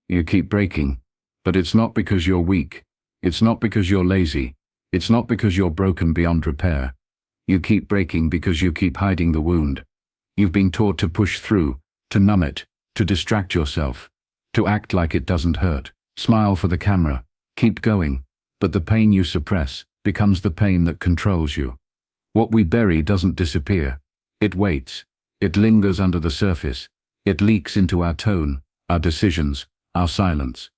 You keep breaking. But it's not because you're weak. It's not because you're lazy. It's not because you're broken beyond repair. You keep breaking because you keep hiding the wound. You've been taught to push through, to numb it, to distract yourself, to act like it doesn't hurt. Smile for the camera. Keep going. But the pain you suppress becomes the pain that controls you. What we bury doesn't disappear. It waits. It lingers under the surface. It leaks into our tone, our decisions, our silence.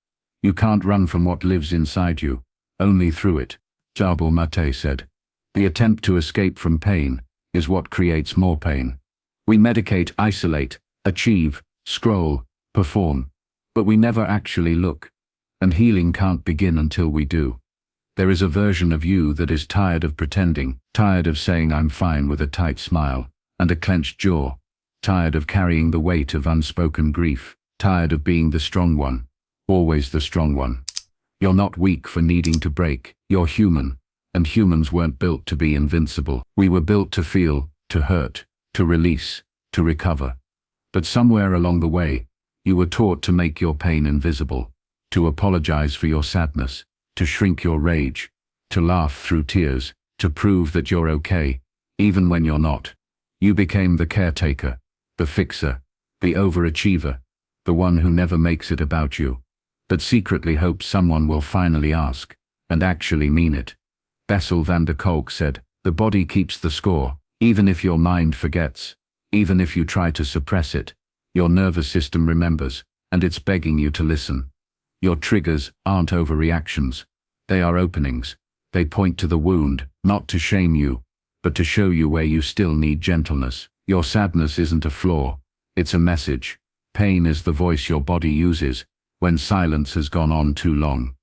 You can't run from what lives inside you, only through it. Jabal Mate said. The attempt to escape from pain is what creates more pain. We medicate, isolate, achieve, scroll, perform, but we never actually look. And healing can't begin until we do. There is a version of you that is tired of pretending, tired of saying I'm fine with a tight smile and a clenched jaw, tired of carrying the weight of unspoken grief, tired of being the strong one, always the strong one. You're not weak for needing to break, you're human, and humans weren't built to be invincible. We were built to feel, to hurt, to release, to recover. But somewhere along the way, you were taught to make your pain invisible, to apologize for your sadness, to shrink your rage, to laugh through tears, to prove that you're okay, even when you're not. You became the caretaker, the fixer, the overachiever, the one who never makes it about you, but secretly hopes someone will finally ask, and actually mean it. Bessel van der Kolk said, the body keeps the score, even if your mind forgets, even if you try to suppress it, your nervous system remembers, and it's begging you to listen. Your triggers aren't overreactions, they are openings. They point to the wound, not to shame you, but to show you where you still need gentleness. Your sadness isn't a flaw, it's a message. Pain is the voice your body uses when silence has gone on too long.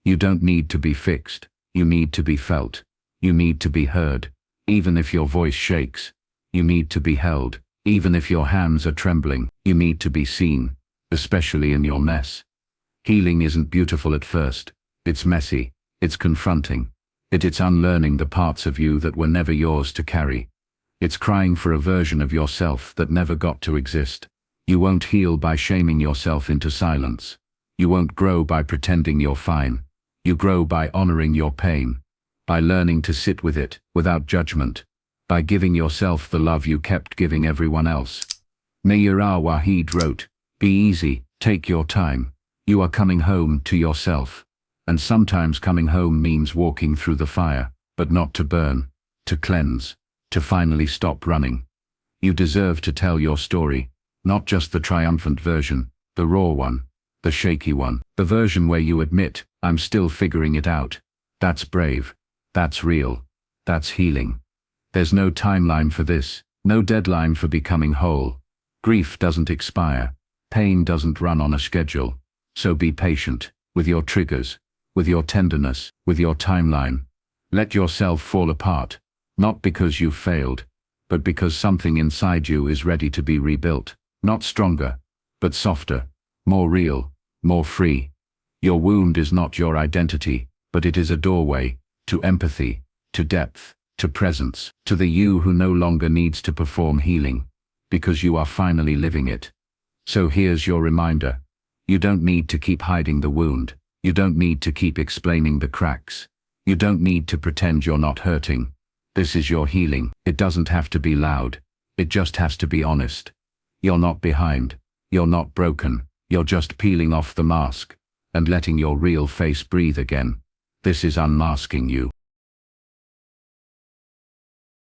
You don't need to be fixed, you need to be felt. You need to be heard, even if your voice shakes. You need to be held, even if your hands are trembling. You need to be seen, especially in your mess. Healing isn't beautiful at first, it's messy, it's confronting. It's unlearning the parts of you that were never yours to carry. It's crying for a version of yourself that never got to exist. You won't heal by shaming yourself into silence. You won't grow by pretending you're fine. You grow by honoring your pain, by learning to sit with it without judgment, by giving yourself the love you kept giving everyone else. Mayura Wahid wrote, be easy, take your time. You are coming home to yourself. And sometimes coming home means walking through the fire, but not to burn, to cleanse, to finally stop running. You deserve to tell your story, not just the triumphant version, the raw one, the shaky one, the version where you admit, I'm still figuring it out. That's brave, that's real, that's healing. There's no timeline for this, no deadline for becoming whole. Grief doesn't expire, pain doesn't run on a schedule, so be patient with your triggers, with your tenderness, with your timeline. Let yourself fall apart, not because you've failed, but because something inside you is ready to be rebuilt, not stronger, but softer, more real, more free. Your wound is not your identity, but it is a doorway to empathy, to depth, to presence, to the you who no longer needs to perform healing, because you are finally living it. So here's your reminder. You don't need to keep hiding the wound. You don't need to keep explaining the cracks. You don't need to pretend you're not hurting. This is your healing. It doesn't have to be loud. It just has to be honest. You're not behind. You're not broken. You're just peeling off the mask and letting your real face breathe again. This is Unmasking You.